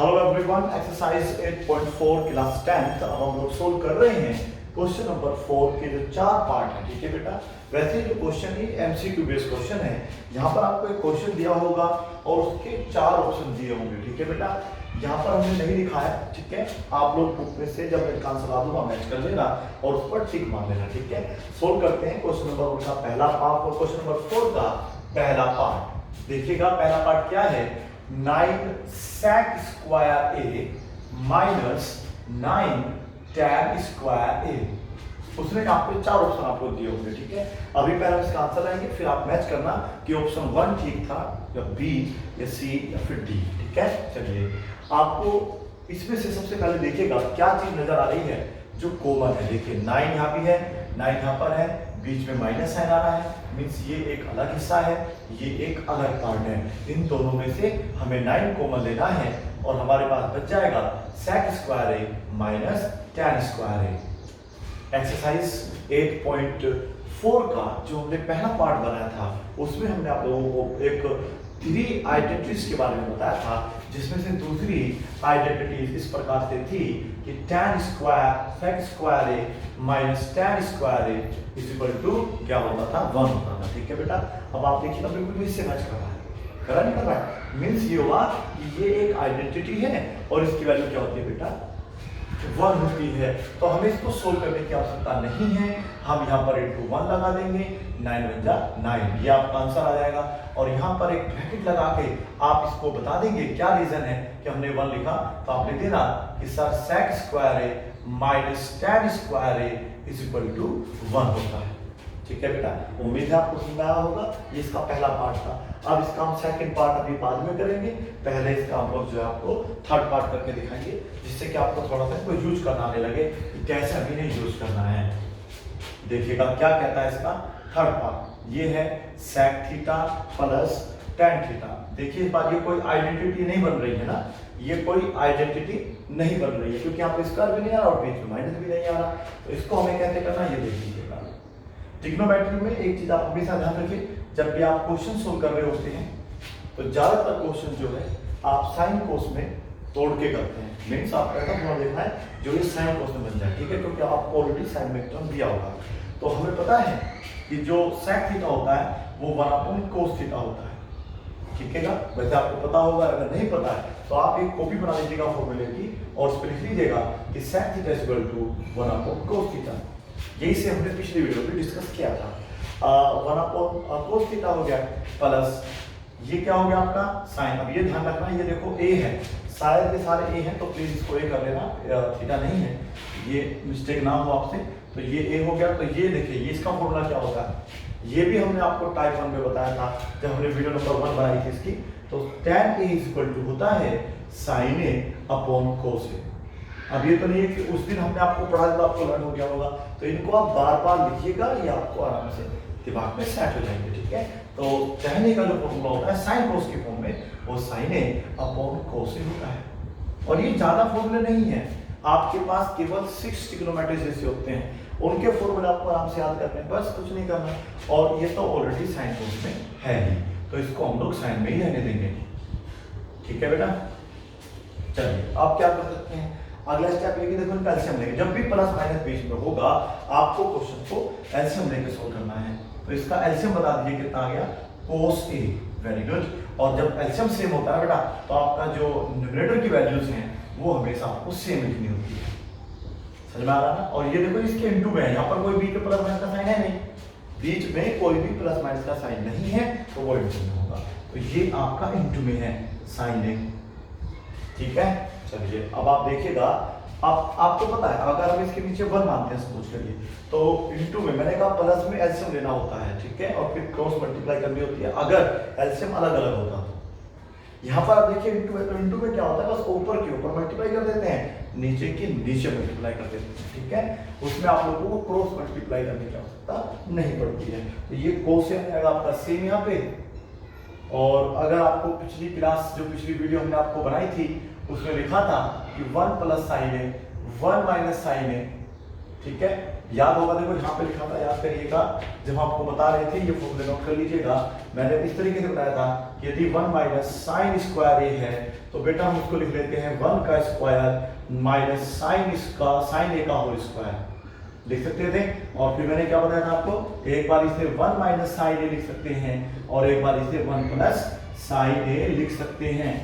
Hello everyone, exercise 8.4 class 10 अब हम लोग सोल्व कर रहे हैं क्वेश्चन नंबर 4 के जो चार पार्ट है। ठीक है बेटा, वैसे जो क्वेश्चन है एमसीक्यू बेस्ड क्वेश्चन है। यहाँ पर आपको एक क्वेश्चन दिया होगा और उसके चार ऑप्शन दिए होंगे। ठीक है बेटा, यहाँ पर हमने नहीं लिखा है। ठीक है, आप लोग बुक में से जब मैं आंसर आ दूंगा मैच कर लेना और उस पर टिक मार लेना। ठीक है, सोल्व करते हैं क्वेश्चन नंबर 1 का पहला पार्ट और क्वेश्चन नंबर 4 का पहला पार्ट। देखिएगा पहला पार्ट क्या है, 9 sec square a minus 9 tan square ए। उसने आपको चार ऑप्शन आपको दिए होंगे। ठीक है, अभी पहले इसका आंसर आएंगे, फिर आप मैच करना कि ऑप्शन 1 ठीक था या बी या सी या फिर डी। ठीक है, चलिए आपको इसमें से सबसे पहले देखिएगा क्या चीज नजर आ रही है जो कॉमन है। देखिए 9 यहाँ भी है, 9 यहाँ पर है, बीच में माइनस साइन आ रहा है, मीन्स ये एक अलग हिस्सा है, ये एक अलग पार्ट है। इन दोनों में से हमें 9 कॉमन लेना है और हमारे पास बच जाएगा sec square a minus tan square A. Exercise 8.4 का जो हमने पहला पार्ट बनाया था उसमें हमने आप लोगों को एक 3 आइडेंटिटीज के बारे में बताया था, जिसमें से दूसरी आइडेंटिटी इस प्रकार से थी कि tan square sec square a minus tan square a is equal to क्या होता था, 1 होता था। ठीक है बेटा, अब आप देखिए ना बिल्कुल इससे मैच कर रहा है, करा नहीं कर रहा है, मीन्स ये हुआ कि ये एक आइडेंटिटी है और इसकी वैल्यू क्या होती है बेटा, 1 होती है। तो हमें इसको सोल्व करने की आवश्यकता नहीं है, हम यहाँ पर इंटू 1 लगा देंगे, 9 × 9, ये आपका आंसर आ जाएगा। और यहाँ पर एक ब्रैकेट लगा के आप इसको बता देंगे क्या रीजन है कि हमने 1 लिखा, तो आप लिख देना कि sir sec square a minus tan square a is equal to 1 होता है। ठीक है बेटा, उम्मीद है आपको समझ आया होगा। ये इसका पहला पार्ट था। अब इसका हम सेकंड पार्ट अभी बाद में करेंगे, पहले इसका हम लोग जो है आपको थर्ड पार्ट करके दिखाएंगे, जिससे कि आपको थोड़ा सा इसको यूज करना आने लगे कि कैसे अभी नहीं यूज करना है। देखिएगा क्या कहता है इसका थर्ड पार्ट, ये है sec theta plus tan theta. देखिए इस बार ये कोई आइडेंटिटी नहीं बन रही है ना, ये कोई आइडेंटिटी नहीं बन रही है क्योंकि यहाँ पे स्क्वायर भी नहीं आ रहा और बीच में माइनस भी नहीं आ रहा। तो इसको हमें कैसे करना है ये देख लीजिएगा। ट्रिग्नोमेट्री में एक चीज आप हमेशा ध्यान रखिए, जब भी आप क्वेश्चन सोल्व कर रहे होते हैं तो ज्यादातर क्वेश्चन जो है आप साइन कोस में तोड़ के करते हैं। मीन्स आप ऐसा थोड़ा देखना है जो ये साइन कोस में बन जाए। ठीक है, क्योंकि आपको ऑलरेडी साइन में टर्म दिया होगा। तो हमें पता है कि जो sec थीटा होता है वो 1 cos थीटा होता है। ठीक है, वैसे आपको पता होगा, अगर नहीं पता है तो आप एक कॉपी बना लीजिएगा फॉर्मूले की और उस पर लिख लीजिएगा कि sec theta is equal to 1 cos theta. यही से हमने पिछली वीडियो में डिस्कस किया था। 1 cos थीटा हो गया प्लस ये क्या हो गया आपका साइन। अब ये ध्यान रखना, ये देखो a है, शायद ये सारे a हैं तो प्लीज इसको a कर लेना, थीटा नहीं है, ये मिस्टेक ना हो आपसे। तो ये a हो गया, तो ये देखिए ये इसका फॉर्मूला क्या होता है, ये भी हमने आपको टाइप 1 में बताया था जब हमने वीडियो नंबर 1 बनाई थी इसकी। तो tan a is equal to होता है sin a upon cos a। अब ये तो नहीं है कि उस दिन हमने आपको पढ़ा तो आपको लर्न हो गया होगा, तो इनको आप बार बार लिखिएगा, ये आपको आराम से दिमाग में सेट हो जाएंगे। ठीक है, तो कहने का जो फॉर्मूला होता है साइन कोस के फॉर्म में, वो साइन ए अपॉन कोस ए होता है। और ये ज्यादा फॉर्मूले नहीं है, आपके पास केवल 6 ट्रिग्नोमेट्री जैसे होते हैं, उनके फॉर्मूले आपको आराम से याद करने हैं, बस कुछ नहीं करना। और ये तो ऑलरेडी साइन कोस में है ही, तो इसको हम लोग साइन में ही रहने देंगे। ठीक है बेटा, चलिए आप क्या कर सकते हैं, अगला स्टेप लेके देखो इनका एलसीएम लेके, जब भी प्लस माइनस बीच में होगा आपको क्वेश्चन को एलसीएम लेके सोल्व करना है। तो इसका एलसीएम बता दीजिए कितना आ गया, cos a, वेरी गुड। और जब एलसीएम सेम होता है बेटा तो आपका जो न्यूमरेटर की वैल्यूज हैं वो हमेशा आपको सेम लिखनी होती है। समझ में आ रहा है ना। और ये देखो इसके इनटू में है, यहाँ पर कोई बीच में प्लस माइनस का साइन है नहीं, बीच में कोई भी प्लस माइनस का साइन नहीं है, तो वो इनटू में होगा। तो ये आपका इनटू में है साइन ए। ठीक है, चलिए अब आप देखिएगा, अब आपको पता है अगर हम इसके नीचे 1 मानते हैं सपोज करिए, तो इनटू में मैंने कहा प्लस में एलसीएम लेना होता है। ठीक है, और फिर क्रॉस मल्टीप्लाई करनी होती है अगर एलसीएम अलग अलग होता तो। यहाँ पर आप देखिए इनटू है, तो इनटू में क्या होता है, बस ऊपर के ऊपर मल्टीप्लाई कर देते हैं, नीचे के नीचे मल्टीप्लाई कर देते हैं। ठीक है, उसमें आप लोगों को क्रॉस मल्टीप्लाई करने की आवश्यकता नहीं पड़ती है। तो ये कोस आएगा आपका सेम यहाँ पे। और अगर आपको पिछली क्लास जो पिछली वीडियो हमने आपको बनाई थी उसमें लिखा था कि 1 प्लस साइन ए 1 माइनस साइन ए, ठीक है, याद होगा, देखो यहाँ पे लिखा था, याद करिएगा, जब हम आपको बता रहे थे ये फॉर्मूला नोट कर लीजिएगा। मैंने इस तरीके से बताया था कि यदि 1 माइनस साइन स्क्वायर ए है तो बेटा हम उसको लिख लेते हैं 1 का स्क्वायर माइनस साइन ए का होल स्क्वायर लिख सकते थे। और फिर मैंने क्या बताया था आपको, एक बार इसे 1 माइनस साइन ए लिख सकते हैं और एक बार इसे 1 प्लस साइन ए लिख सकते हैं।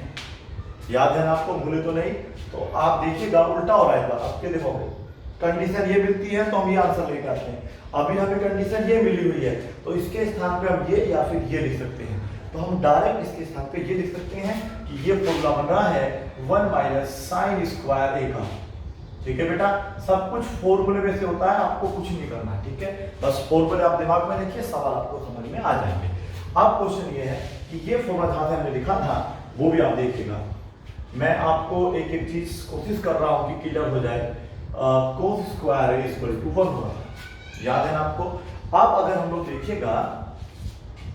याद है ना आपको, भूले तो नहीं? तो आप देखिएगा उल्टा हो रहा है। अब के देखो, कंडीशन ये मिलती है तो हम ये आंसर लेकर आते हैं। अभी हमें कंडीशन ये मिली हुई है तो इसके स्थान पे हम ये या फिर ये लिख सकते हैं। तो हम डायरेक्ट इसके स्थान पे ये लिख सकते हैं कि ये फॉर्मूला बन रहा है 1 माइनस साइन स्क्वायर ए का। ठीक है बेटा, सब कुछ फॉर्मूले में से होता है, आपको कुछ नहीं करना है। ठीक है, बस फॉर्मूले आप दिमाग में रखिए, सवाल आपको समझ में आ जाएंगे। अब क्वेश्चन ये है कि ये फॉर्मूला जहां से हमने लिखा था वो भी आप देखिएगा। मैं आपको एक एक चीज कोशिश कर रहा हूं कि क्लियर हो जाए। Cos square is equal to 1 होगा, याद है ना आपको। अब अगर हम लोग देखिएगा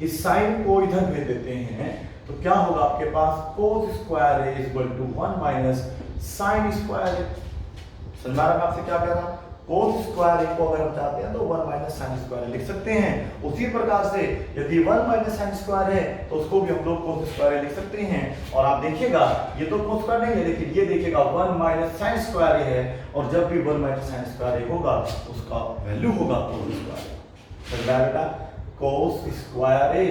इस साइन को इधर भेज देते हैं तो क्या होगा आपके पास, cos square is equal to 1 minus sine square. समझ में आ रहा है आपसे क्या कह रहा हूं? कोस स्क्वायर को अगर हम चाहते हैं तो 1 माइनस साइन स्क्वायर लिख सकते हैं। उसी प्रकार से यदि 1 माइनस साइन स्क्वायर है तो उसको भी हम लोग कोस स्क्वायर लिख सकते हैं। और आप देखिएगा ये तो कोस स्क्वायर नहीं है, लेकिन ये देखिएगा 1 माइनस साइन स्क्वायर है, और जब भी 1 माइनस साइन स्क्वायर होगा उसका वैल्यू होगा कोस स्क्वायर। समझ में आया बेटा? कोस स्क्वायर ए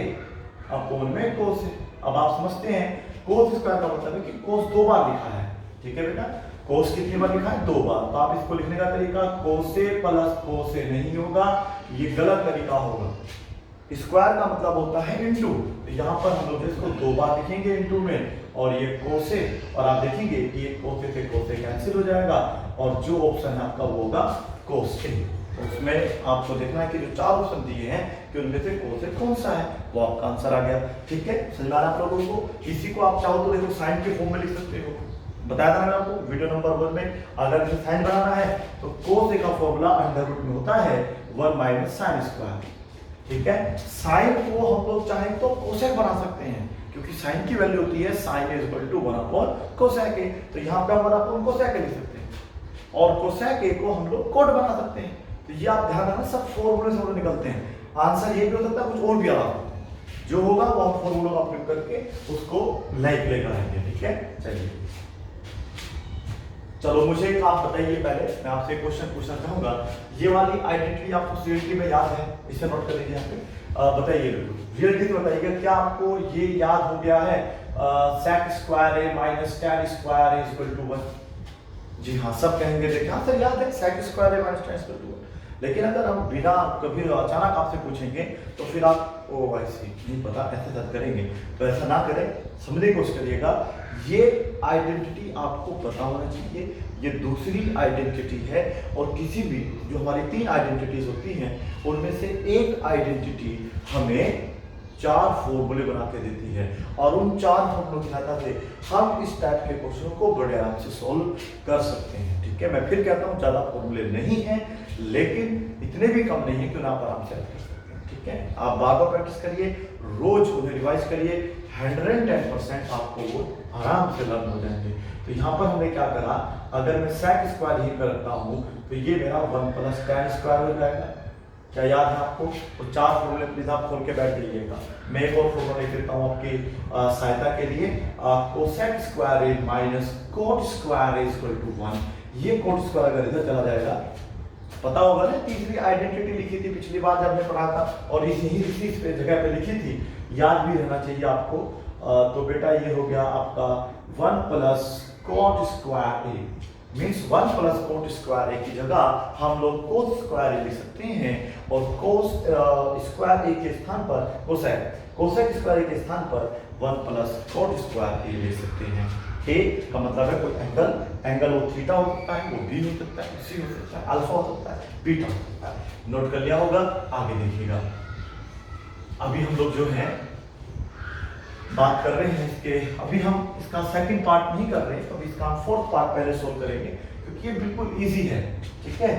अपोन में कोस। अब आप समझते हैं कोस स्क्वायर का मतलब है कि कोस 2 बार लिखा है। ठीक है बेटा, कोस कितनी बार लिखा है? 2 बार। तो आप इसको लिखने का तरीका कोसे प्लस कोसे नहीं होगा, ये गलत तरीका होगा। स्क्वायर का मतलब होता है इनटू, तो यहाँ पर हम लोग इसको 2 बार लिखेंगे इनटू में, और ये कोसे, और आप देखेंगे कि ये कोसे से कोसे कैंसिल हो जाएगा, और जो ऑप्शन है आपका वो होगा कोसे। उसमें आपको देखना है कि जो 4 ऑप्शन दिए हैं कि उनमें से कोसे कौन सा है, वो आपका आंसर आ गया। ठीक है, समझ में आ रहा है आप लोगों को? इसी को आप चाहो तो देखो साइन के फॉर्म में लिख सकते हो, बताया था मैंने आपको वीडियो नंबर 1 में। अगर इसे साइन बनाना है तो कोस ए का फॉर्मूला अंडर रूट में होता है 1 माइनस साइन स्क्वायर। ठीक है, साइन को हम लोग चाहें तो कोसेक बना सकते हैं, क्योंकि साइन की वैल्यू होती है sine is equal to 1 upon cosec a. तो यहाँ पे हम 1 अपॉन कोसेक ए लिख सकते हैं, और कोसेक ए को हम लोग कोड बना सकते हैं। तो ये आप ध्यान रखना, सब फॉर्मूले से निकलते हैं। आंसर ये भी हो सकता है, कुछ और भी आ सकता है। जो होगा वो हम फॉर्मूला का उपयोग करके उसको लाइक लेकर आएंगे। ठीक है, चलिए चलो मुझे आप बताइए, पहले मैं आपसे एक क्वेश्चन पूछना चाहूंगा। ये वाली आइडेंटिटी आपको सीरीटी में याद है, इसे नोट कर लीजिए यहाँ पे। बताइए रियलिटी बताइएगा, क्या आपको ये याद हो गया है sec square a minus tan square a equal to 1? जी हाँ, सब कहेंगे देखिए हाँ सर याद है sec square a minus tan equal to 1। लेकिन अगर हम बिना कभी अचानक आपसे पूछेंगे तो फिर आप ओ ऐसे नहीं पता ऐसे ऐसा करेंगे, तो ऐसा ना करें, समझने की कोशिश करिएगा। ये आइडेंटिटी आपको पता होना चाहिए, ये दूसरी आइडेंटिटी है, और किसी भी जो हमारी 3 आइडेंटिटीज होती हैं उनमें से एक आइडेंटिटी हमें 4 फॉर्मूले बना के देती है, और उन 4 फॉर्मूलों की सहायता से हम इस टाइप के क्वेश्चन को बड़े आराम से सॉल्व कर सकते हैं। ठीक है, मैं फिर कहता हूँ ज्यादा फॉर्मूले नहीं है, लेकिन इतने भी कम नहीं है कि आप आराम से कर सकते हैं। ठीक है, आप बार बार प्रैक्टिस करिए, रोज उन्हें रिवाइज करिए, 110% आपको वो आराम से लर्न हो जाएंगे। तो यहाँ पर हमने क्या करा, अगर मैं सेक स्क्वायर ही करता हूँ तो ये मेरा 1 प्लस टैन स्क्वायर हो जाएगा। क्या याद है आपको? तो 4 फॉर्मूले प्लीज आप खोल के बैठ जाइएगा। मैं एक और फॉर्मूला लिख देता हूँ आपकी सहायता के लिए। Cosec square a minus cot square a equal to 1। ये कोट स्क्वायर अगर इधर चला जाएगा, पता होगा ना, तीसरी आइडेंटिटी लिखी थी पिछली बार जब हमने पढ़ा था, और इसी जगह पे लिखी थी, याद भी रहना चाहिए आपको। तो बेटा ये हो गया आपका 1 प्लस कोट स्क्वायर ए, मीन्स 1 प्लस कोट स्क्वायर ए की जगह हम लोग कोस स्क्वायर ए लिख सकते हैं, और कोस स्क्वायर ए के स्थान पर कोसेक स्क्वायर ए के स्थान पर 1 प्लस कोट स्क्वायर ए ले सकते हैं। ए का मतलब है कोई एंगल, वो थीटा हो सकता है, वो बी हो सकता है, सी हो सकता है, अल्फा हो सकता है, बीटा हो सकता है। नोट कर लिया होगा, आगे देखिएगा। अभी हम लोग जो है बात कर रहे हैं इसके, अभी हम इसका सेकंड पार्ट नहीं कर रहे हैं, तो अभी इसका हम 4th पार्ट पहले सोल्व करेंगे, क्योंकि ये बिल्कुल इजी है। ठीक है,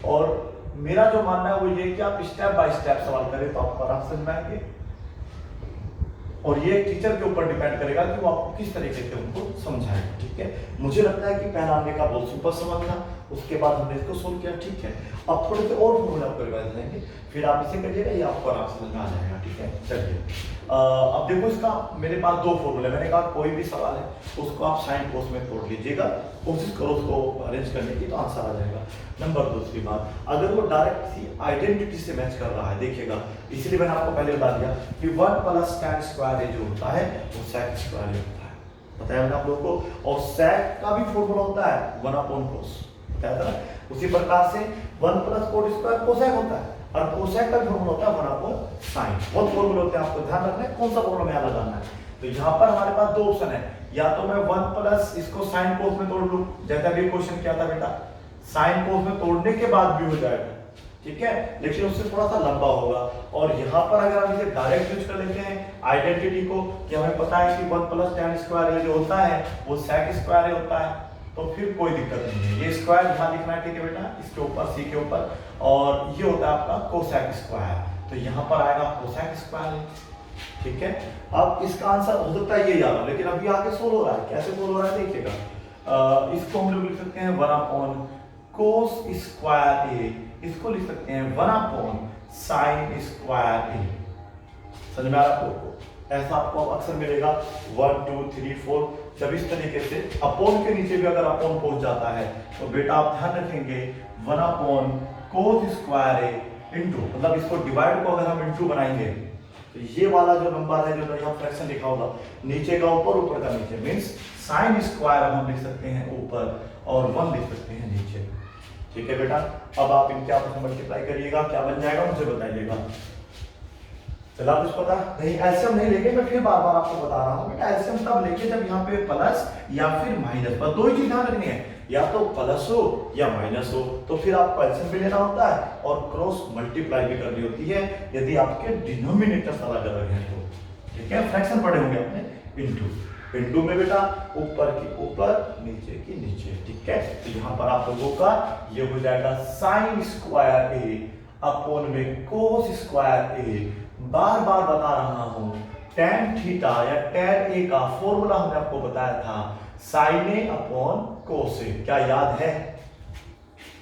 और मेरा जो मानना है वो ये कि आप स्टेप बाय स्टेप सवाल करें तो आपको आराम समझ में आएंगे, और ये टीचर के ऊपर डिपेंड करेगा कि वो आपको किस तरीके से उनको समझाएगा। ठीक है, मुझे मुझे लगता है कि पहला हमने का बहुत सिंपल समझ था, उसके बाद हमने इसको सोल्व किया, ठीक है। अब थोड़े से और फॉर्मूले आपको रिवाइज करेंगे, फिर आप इसे करिएगा, ये आपको आराम से समझ में आ जाएगा, ठीक है। चलिए अब देखो, इसका मेरे पास दो फॉर्मूले, मैंने कहा कोई भी सवाल है उसको आप साइन कोस में तोड़ लीजिएगा, कोशिश करो उसको अरेंज करने की, तो आंसर आ जाएगा। नंबर दूसरी बात, अगर वो डायरेक्ट किसी आइडेंटिटी से मैच कर रहा है, देखिएगा, इसलिए मैंने आपको पहले बता दिया कि 1 + tan स्क्वायर जो होता है वो sec स्क्वायर होता है, बताया मैंने आप लोगों को। और sec का भी फॉर्मूला होता है 1/cos, बताया था ना। उसी प्रकार से 1 + cot स्क्वायर cosec होता है, और cosec का फॉर्मूला होता है 1/sin। बहुत फॉर्मूले होते हैं, आपको ध्यान रखना है कौन सा फॉर्मूला में लगाना है। तो यहाँ पर हमारे पास दो ऑप्शन है, या तो मैं 1 प्लस इसको sin cos में तोड़ लूं, जैसा भी क्वेश्चन किया था बेटा, sin cos में तोड़ने के बाद भी हो जाएगा, ठीक है, लेकिन उससे थोड़ा सा लंबा होगा। और यहाँ पर अगर हम इसे डायरेक्ट यूज कर लेते हैं आइडेंटिटी को, कि हमें पता है कि 1 + tan स्क्वायर जो होता है वो sec स्क्वायर होता है, तो फिर कोई दिक्कत नहीं है। ये स्क्वायर यहाँ लिखना है, ठीक है बेटा, इसके ऊपर सी के ऊपर, और ये होता है आपका कोसेक स्क्वायर, तो यहाँ पर आएगा कोसेक स्क्वायर, ठीक है। अब इसका आंसर हो सकता है ये याद हो, लेकिन अभी आगे सोल्व हो रहा है, कैसे सोल्व हो रहा है देखिएगा। इसको हम लोग लिख सकते हैं 1/cos स्क्वायर a, इसको लिख सकते हैं 1/sin स्क्वायर a। समझ में आ रहा है आपको? ऐसा आपको अक्सर मिलेगा 1 2 3 4, जब इस तरीके से अपॉन के नीचे भी अगर अपॉन पहुंच जाता है तो बेटा आप ध्यान रखेंगे 1/cos स्क्वायर a इंटू, मतलब इसको डिवाइड को अगर हम इंटू बनाएंगे तो ये वाला जो नंबर है, जो यहाँ फ्रैक्शन लिखा होगा, नीचे का ऊपर, ऊपर का नीचे, मींस sin स्क्वायर हम लिख सकते हैं ऊपर और 1 लिख सकते हैं नीचे, ठीक है बेटा। अब आप इनके आपस में मल्टीप्लाई करिएगा, क्या बन जाएगा मुझे बताइएगा। चला कुछ पता नहीं, एलसीएम नहीं लेंगे, मैं फिर बार बार आपको बता रहा हूँ बेटा, एलसीएम तब लेके जब यहाँ पे प्लस या फिर माइनस, बस दो ही चीज ध्यान रखनी है, या तो प्लस हो या माइनस हो, तो फिर आपको एलसीएम भी लेना होता है और क्रॉस मल्टीप्लाई भी करनी होती है, यदि आपके डिनोमिनेटर्स अलग अलग हैं तो, ठीक है। फ्रैक्शन पढ़े होंगे आपने, इंटू, इंटू में बेटा ऊपर की ऊपर, नीचे की नीचे, ठीक है। तो यहाँ पर आप लोगों का ये हो जाएगा sin स्क्वायर a अपॉन में cos स्क्वायर a। बार बार बता रहा हूं, tan थीटा या tan a का फॉर्मूला हमने आपको बताया था sin a upon cos a। क्या याद है?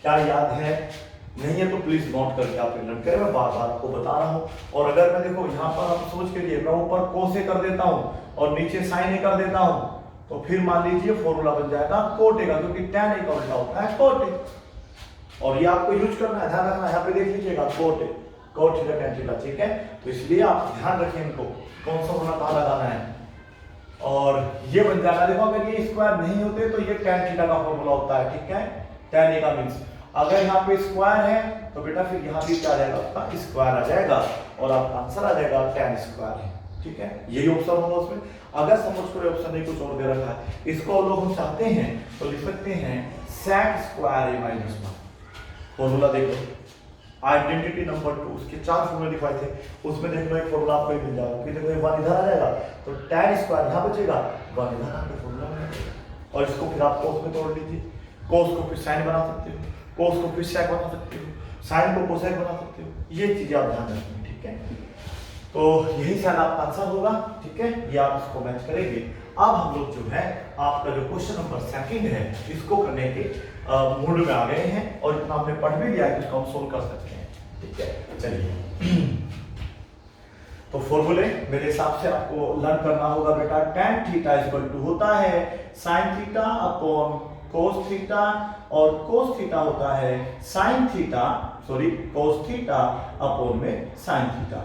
क्या याद है? नहीं है तो प्लीज नोट करके आप लर्न करें, मैं बार बार आपको बता रहा हूं। और अगर मैं देखो यहाँ पर आप सोच के लिए मैं ऊपर cos a कर देता हूं और नीचे sin a कर देता हूं, तो फिर मान लीजिए फॉर्मूला बन जाएगा cot a का, क्योंकि tan a का उल्टा होता है cot a, और ये आपको यूज करना है, ध्यान रखना है। यहाँ पे देख लीजिएगा cot a, cot theta tan theta, ठीक है। तो इसलिए आप ध्यान रखें इनको, कौन सा होना कहाँ लगाना है, और ये बन जाएगा। देखो अगर ये स्क्वायर नहीं होते तो ये tan थीटा का फॉर्मूला होता है, ठीक है, tan a का मींस। अगर यहाँ पे स्क्वायर है तो बेटा फिर यहाँ भी क्या आ जाएगा, आपका स्क्वायर आ जाएगा और आपका आंसर आ जाएगा tan स्क्वायर है, ठीक है। यही ऑप्शन होगा उसमें। अगर समझ कर ऑप्शन नहीं कुछ और दे रखा है, इसको लोग हम चाहते हैं तो लिख सकते हैं sec square a minus 1। Formula देखो, आइडेंटिटी नंबर 2, उसके 4 फॉर्मूले दिखाए थे, उसमें देखो एक फॉर्मूला आपको मिल जाएगा कि देखो 1 इधर आ जाएगा तो tan स्क्वायर यहाँ बचेगा, 1 इधर आपके फॉर्मूला में बचेगा, और इसको फिर आप cos में तोड़ लीजिए, cos को फिर sin बना सकते हो, cos को फिर sec बना सकते हो, sin को cosec बना सकते हो, ये चीजें आप ध्यान रखें, ठीक है। तो यही शायद आपका आंसर होगा, ठीक है, ये आप इसको मैच करेंगे। अब हम लोग जो है आपका जो क्वेश्चन नंबर 2 है इसको करने के मूड में आ गए हैं, और इतना हमने पढ़ भी लिया है कि इसको हम सोल्व कर सकते हैं, ठीक है। चलिए तो फॉर्मूले मेरे हिसाब से आपको लर्न करना होगा बेटा। tan थीटा इक्वल टू होता है sin theta upon cos theta, और cos थीटा होता है sin theta, sorry cos theta upon में sin थीटा।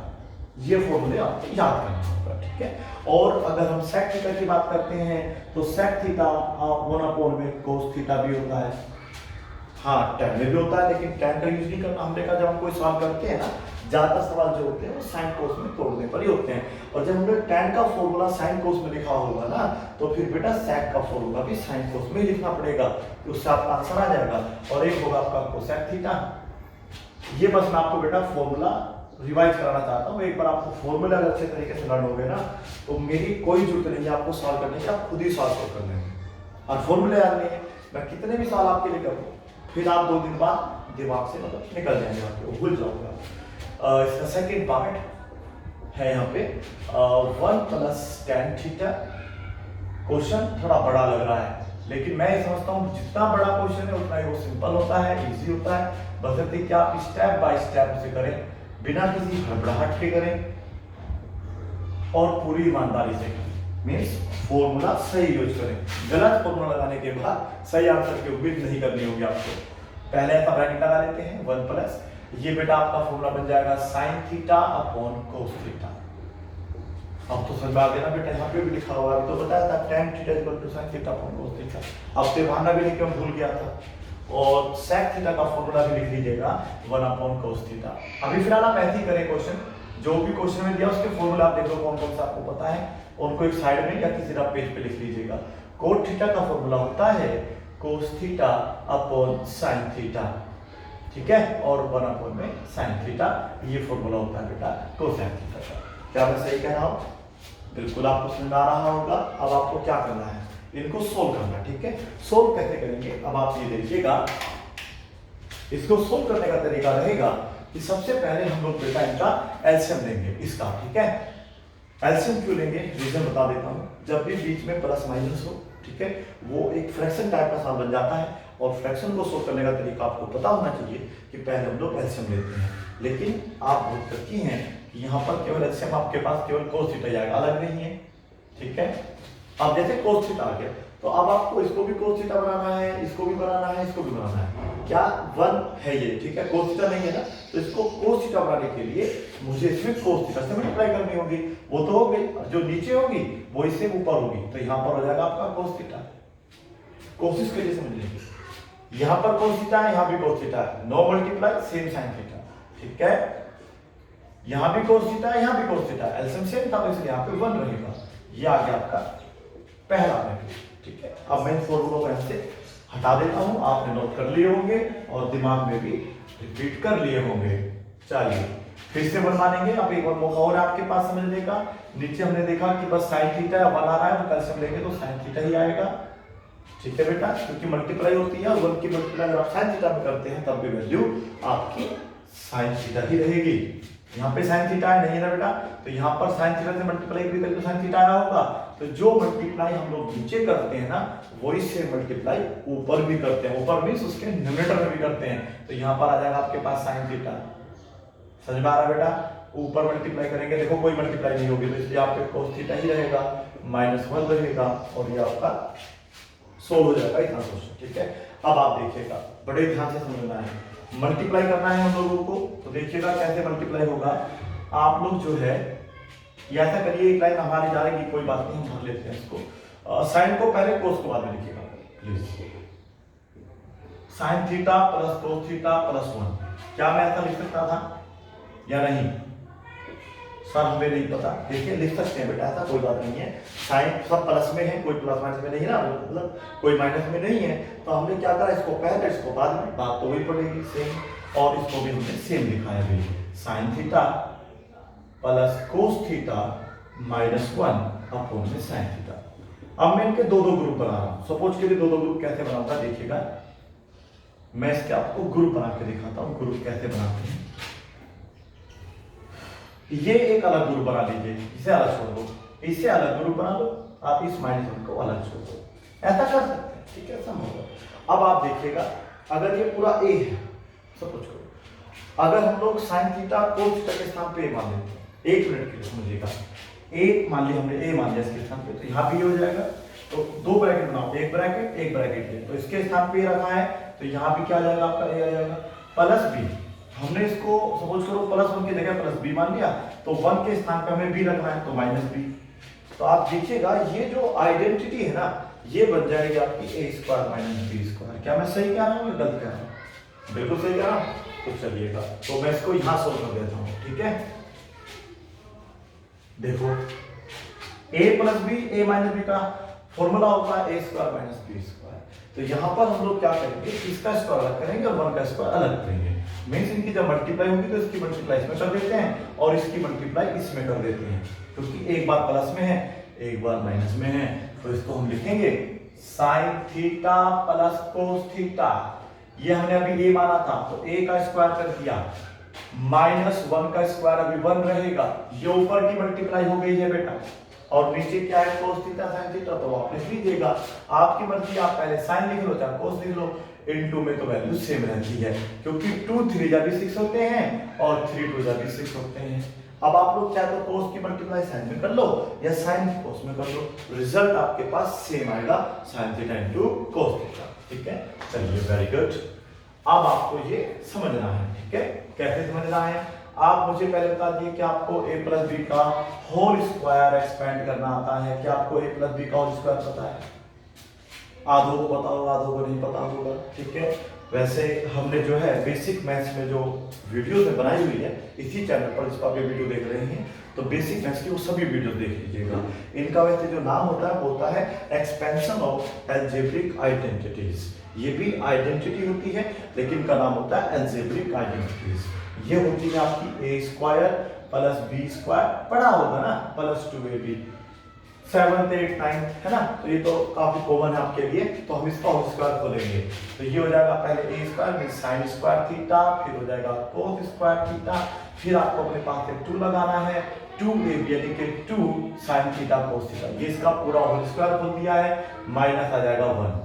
ये फॉर्मूले आपको याद करना होगा, ठीक है। और अगर हम sec थीटा की बात करते हैं तो sec थीटा 1 में cos थीटा भी होता है, हाँ tan में भी होता है, लेकिन tan का यूज नहीं करना। हमने कहा जब हम कोई सवाल करते हैं ना, ज्यादा सवाल जो होते हैं वो sin cos में तोड़ने पर ही होते हैं, और जब हमने tan का फॉर्मूला sin cos में लिखा होगा ना, तो फिर बेटा sec का फॉर्मूला भी sin cos में ही लिखना पड़ेगा, तो उससे आपका आंसर आ जाएगा। और एक होगा आपका cosec थीटा। ये बस मैं आपको बेटा फॉर्मूला रिवाइज कराना चाहता हूँ। एक बार आपको फॉर्मूला अगर अच्छे तरीके से लर्न हो गए ना, तो मेरी कोई जरूरत नहीं है आपको सॉल्व करने की, आप खुद ही सॉल्व कर लेंगे। और फॉर्मूला याद नहीं है, मैं कितने भी सवाल आपके लिए करूँ, फिर आप 2 दिन बाद दिमाग से मतलब निकल जाएंगे, आपके भूल जाऊंगा। इसका सेकेंड पार्ट है यहाँ पे 1 + tan थीटा। क्वेश्चन थोड़ा बड़ा लग रहा है, लेकिन मैं ये समझता हूँ जितना बड़ा क्वेश्चन है उतना ही वो सिंपल होता है, इजी होता है, बशर्ते कि आप स्टेप बाय स्टेप उसे करें, बिना किसी हड़बड़ाहट के करें और पूरी ईमानदारी से करें। मीन्स फॉर्मूला सही यूज करें, गलत फॉर्मूला लगाने के बाद सही आंसर की उम्मीद नहीं करनी होगी आपको। पहले ऐसा ब्रैकेट लगा लेते हैं 1 प्लस, ये बेटा आपका फॉर्मूला बन जाएगा sine theta upon cos theta. अब तो समझ में आ गया ना बेटा, यहाँ पे भी लिखा हुआ है, तो बताया था tan theta equal to sin theta upon cos theta. अब तो बहाना भी नहीं, क्यों भूल गया था। और sec थीटा का फॉर्मूला भी लिख लीजिएगा 1 अपॉन cos थीटा। अभी फिलहाल आप ऐसे ही करें क्वेश्चन, जो भी क्वेश्चन में दिया उसके फॉर्मूला आप देख लो कौन कौन सा आपको पता है, उनको एक साइड में या किसी पेज पे लिख लीजिएगा। cot थीटा का फॉर्मूला होता है cos theta upon sin theta, ठीक है, और 1 अपॉन में sin थीटा, ये फॉर्मूला होता है बेटा cosec थीटा का। क्या मैं सही कह रहा हूँ? बिल्कुल आपको समझ आ रहा होगा। अब आपको क्या करना है, इनको सोल्व करना, ठीक है। सोल्व कैसे करेंगे, अब आप ये देखिएगा, इसको सोल्व करने का तरीका रहेगा कि सबसे पहले हम लोग बेटा इनका एलसीएम लेंगे इसका, ठीक है। एलसीएम क्यों लेंगे, रीजन बता देता हूँ। जब भी बीच में प्लस माइनस हो, ठीक है, वो एक फ्रैक्शन टाइप का सवाल बन जाता है, और फ्रैक्शन को सोल्व करने का तरीका आपको पता होना चाहिए कि पहले हम लोग एलसीएम लेते हैं। लेकिन आप बहुत लकी हैं कि यहाँ पर केवल एलसीएम आपके पास केवल cos थीटा जाएगा, अलग नहीं है, ठीक है। अब जैसे cos थीटा आ गया, तो अब आपको इसको भी cos थीटा बनाना है, इसको भी बनाना है, इसको भी बनाना है। क्या 1 है ये, ठीक है, cos थीटा नहीं है ना, तो इसको cos थीटा बनाने के लिए मुझे इसमें cos थीटा से मल्टीप्लाई करनी होगी, वो तो हो गई। जो नीचे होगी वो इससे ऊपर होगी, तो यहाँ पर हो जाएगा आपका cos थीटा। कोशिश करिए समझ लीजिए, यहाँ पर cos थीटा है, यहाँ भी cos थीटा है, no multiply same sin theta, ठीक है। यहाँ भी cos थीटा है, यहाँ भी cos थीटा है, एलसीएम सेम था, तो इसलिए यहाँ पे 1 रहेगा। ये आ गया आपका पहला ब्रैकेट, ठीक है। अब मैं इन फॉर्मूलों को यहाँ से हटा देता हूँ, आपने नोट कर लिए होंगे और दिमाग में भी रिपीट कर लिए होंगे। चलिए फिर से बनवाएंगे, अब एक और मौका और आपके पास समझने का। नीचे हमने देखा कि बस sin थीटा 1 आ रहा है, तो एलसीएम लेंगे तो sin थीटा ही आएगा, ठीक है बेटा, क्योंकि मल्टीप्लाई होती है और 1 की मल्टीप्लाई अगर आप sin थीटा में करते हैं तब भी वैल्यू आपकी sin थीटा ही रहेगी। यहाँ पे sin थीटा है नहीं है ना बेटा, तो यहाँ पर sin थीटा से मल्टीप्लाई भी करें तो sin थीटा आया होगा। तो जो मल्टीप्लाई हम लोग नीचे करते हैं ना, वही से मल्टीप्लाई ऊपर भी करते हैं, ऊपर मींस उसके न्यूमरेटर में भी करते हैं। तो यहाँ पर आ जाएगा आपके पास sin थीटा, समझ में आ रहा है बेटा। ऊपर मल्टीप्लाई करेंगे, देखो कोई मल्टीप्लाई नहीं होगी, तो इसलिए आप पे cos थीटा ही रहेगा, -1 रहेगा, और ये आपका सोल्व हो जाएगा इतना क्वेश्चन, ठीक है। अब आप देखिएगा, बड़े ध्यान से समझना है, मल्टीप्लाई करना है हम लोगों को। तो देखिएगा कैसे मल्टीप्लाई होगा। आप लोग जो है ये ऐसा करिए, एक लाइन हमारी जा रही, कोई बात नहीं, हम भर लेते हैं इसको। साइन को पहले, कोस को बाद में लिखिएगा please. Sine theta plus cos theta plus 1, क्या मैं ऐसा लिख सकता था या नहीं? सर हमें नहीं पता, देखिए लिख सकते हैं बेटा, ऐसा कोई बात नहीं है। साइन सब प्लस में है, कोई प्लस माइनस में नहीं है ना, मतलब कोई माइनस में नहीं है। तो हमने क्या करा, इसको पहले इसको बाद में, बात तो वही पड़ेगी सेम, और इसको भी हमने सेम लिखाया भी, sine theta plus cos theta -1 upon में साइन थीटा। अब मैं इनके दो ग्रुप बना रहा हूं, सपोज के लिए दो ग्रुप कैसे बनाऊंगा देखिएगा, मैं इसके आपको ग्रुप बना के दिखाता हूं, ग्रुप कैसे बनाते हैं। ये एक अलग ग्रुप बना लीजिए, इसे अलग छोड़ दो, इससे अलग ग्रुप बना लो, आप इस -1 को अलग छोड़ दो, ऐसा कर सकते हैं, ठीक है, ऐसा होगा। अब आप देखिएगा, अगर ये पूरा a है, सपोज करो, अगर हम लोग साइन थीटा कोस थीटा के स्थान पे मान लेते हैं, एक मिनट के लिए समझिएगा, a मान लिया हमने, a मान लिया इसके स्थान पे, तो यहाँ भी हो जाएगा। तो दो ब्रैकेट बनाओ, एक ब्रैकेट ये, तो इसके स्थान पे रखा है, तो यहाँ भी क्या आ जाएगा आपका, a आ जाएगा प्लस b। हमने इसको सपोज करो +1 की जगह +b मान लिया, तो 1 के स्थान पे हमें b रखना है, तो -b। तो आप देखिएगा ये जो आइडेंटिटी है ना, ये बन जाएगी आपकी a² - b²। क्या मैं सही कह रहा हूँ या गलत कह रहा हूँ? बिल्कुल सही कह रहा हूँ। तो चलिएगा, तो मैं इसको यहां सोल्व कर देता हूँ, ठीक है। देखो a + b, a - b का फॉर्मूला होता है a² - b²। तो यहाँ पर हम लोग क्या करेंगे, इसका स्क्वायर अलग करेंगे और 1 का स्क्वायर अलग करेंगे। मीन्स इनकी जब मल्टीप्लाई होगी तो इसकी मल्टीप्लाई इसमें कर देते हैं और इसकी मल्टीप्लाई इसमें कर देते हैं, क्योंकि एक बार प्लस में है एक बार माइनस में है। तो इसको हम लिखेंगे sine theta plus cos theta. ये हमने अभी a माना था, तो a का स्क्वायर कर दिया, -1 का स्क्वायर अभी 1 रहेगा, ये ऊपर की मल्टीप्लाई हो गई है बेटा, और नीचे क्या है cos थीटा sin थीटा, तो वापस लीजिएगा, आपकी मर्जी, आप पहले sin लिख लो चाहे cos लिख लो, इनटू में तो वैल्यू सेम रहती है क्योंकि 2 3 जा भी 6 होते हैं और 3 2 जा भी 6 होते हैं। अब आप लोग चाहे तो cos की मल्टीप्लाई sin में कर लो या sin की cos में कर लो, रिजल्ट आपके पास सेम आएगा, sin theta into cos theta. ठीक है, चलिए वेरी गुड। अब आपको ये समझना है, ठीक है, कैसे समझना है, आप मुझे पहले बता दिए कि आपको a प्लस बी का होल स्क्वायर एक्सपेंड करना आता है, कि आपको a प्लस बी का होल स्क्वायर पता है, आधों को पता होगा आधों को नहीं पता होगा। ठीक है, वैसे हमने जो है बेसिक मैथ्स में जो वीडियोस में बनाई हुई है इसी चैनल पर, जिस पर आप ये वीडियो देख रहे हैं, तो बेसिक मैथ्स की वो सभी वीडियो देख लीजिएगा। इनका वैसे जो नाम होता है वो होता है एक्सपेंशन ऑफ अलजेब्रिक आइडेंटिटीज। ये भी आइडेंटिटी होती है लेकिन इनका नाम होता है अलजेब्रिक आइडेंटिटीज। ये होती है आपकी ए स्क्वायर प्लस बी स्क्वायर, पढ़ा होगा ना, plus 2ab, 7th 8th 9th, है ना, तो ये तो काफी कॉमन है आपके लिए, तो हम इसका होल स्क्वायर खोलेंगे, तो ये हो जाएगा पहले ए स्क्वायर में साइन स्क्वायर थीटा, फिर हो जाएगा कोस स्क्वायर थीटा, फिर आपको अपने पास से 2 लगाना है, 2ab यानी कि 2 साइन थीटा कोस थीटा, ये इसका पूरा होल स्क्वायर खोल दिया है, माइनस आ जाएगा 1।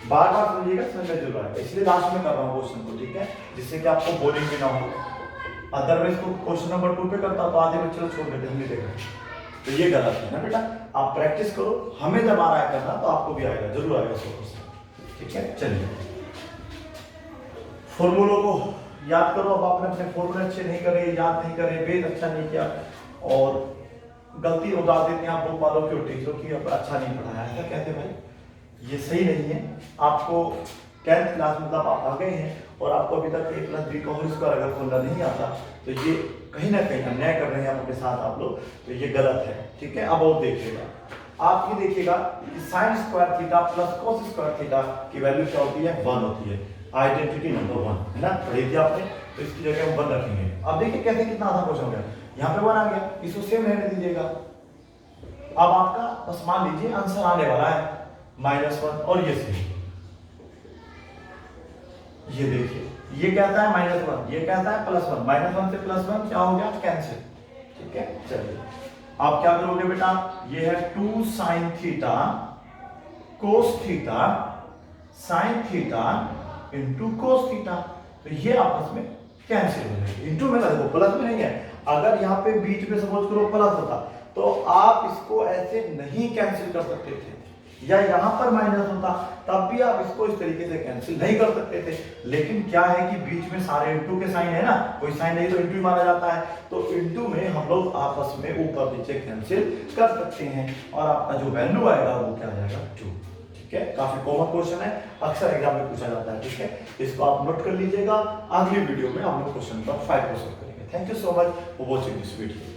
बार बार समझिएगा, समझ में जरूर आएगा, इसलिए लास्ट में कर रहा हूँ क्वेश्चन को, ठीक है, जिससे कि आपको बोरिंग भी ना हो। अदरवाइज को क्वेश्चन नंबर 2 पे करता तो आधे बच्चे छोड़ देते, हम नहीं देखेंगे, तो ये गलत है ना बेटा। आप प्रैक्टिस करो, हमें जब आ रहा है करना तो आपको भी आएगा, जरूर आएगा 100%। ठीक है, चलिए फॉर्मूलों को याद करो। अब आपने अपने फॉर्मूले अच्छे नहीं करे, याद नहीं करे, बेस अच्छा नहीं किया और गलती उतार देते हैं आप बुक वालों की और टीचरों की, अब अच्छा नहीं पढ़ाया, ऐसा कहते भाई, ये सही नहीं है। आपको 10th क्लास मतलब आप आ गए हैं और आपको अभी तक a प्लस बी का होल स्क्वायर अगर खोलना नहीं आता तो ये कहीं ना कहीं अन्याय कर रहे हैं आपके साथ आप लोग, तो ये गलत है। ठीक है, अब और देखिएगा, आप ये देखिएगा कि sine square theta plus cos square theta की वैल्यू क्या होती है, 1 होती है, आइडेंटिटी नंबर 1, है ना, पढ़ी थी आपने, तो इसकी जगह हम 1 रखेंगे। अब देखिए कैसे, कितना आसान क्वेश्चन हो गया, यहाँ पे 1 आ गया, इसको सेम रहने दीजिएगा। अब आपका बस मान लीजिए आंसर आने वाला है -1 और ये सही, ये देखिए, ये कहता है -1, ये कहता है +1, -1 से +1 क्या हो गया, कैंसिल। ठीक है, चलिए आप क्या करोगे बेटा, ये है 2 sine theta cos theta sine theta into cos theta, तो ये आपस में कैंसिल हो जाएगा। इंटू में देखो प्लस में नहीं है, अगर यहाँ पे बीच में सपोज करो प्लस होता तो आप इसको ऐसे नहीं कैंसिल कर सकते थे, या यहाँ पर माइनस होता तब भी आप इसको इस तरीके से कैंसिल नहीं कर सकते थे। लेकिन क्या है कि बीच में सारे इंटू के साइन है ना, कोई साइन नहीं तो इंटू ही माना जाता है, तो इंटू में हम लोग आपस में ऊपर नीचे कैंसिल कर सकते हैं और आपका जो वैल्यू आएगा वो क्या आ जाएगा, 2। ठीक है, काफी कॉमन क्वेश्चन है, अक्सर एग्जाम में पूछा जाता है। ठीक है, इसको आप नोट कर लीजिएगा, अगली वीडियो में हम लोग क्वेश्चन नंबर 5 को सॉल्व करेंगे। Thank you so much for watching this video.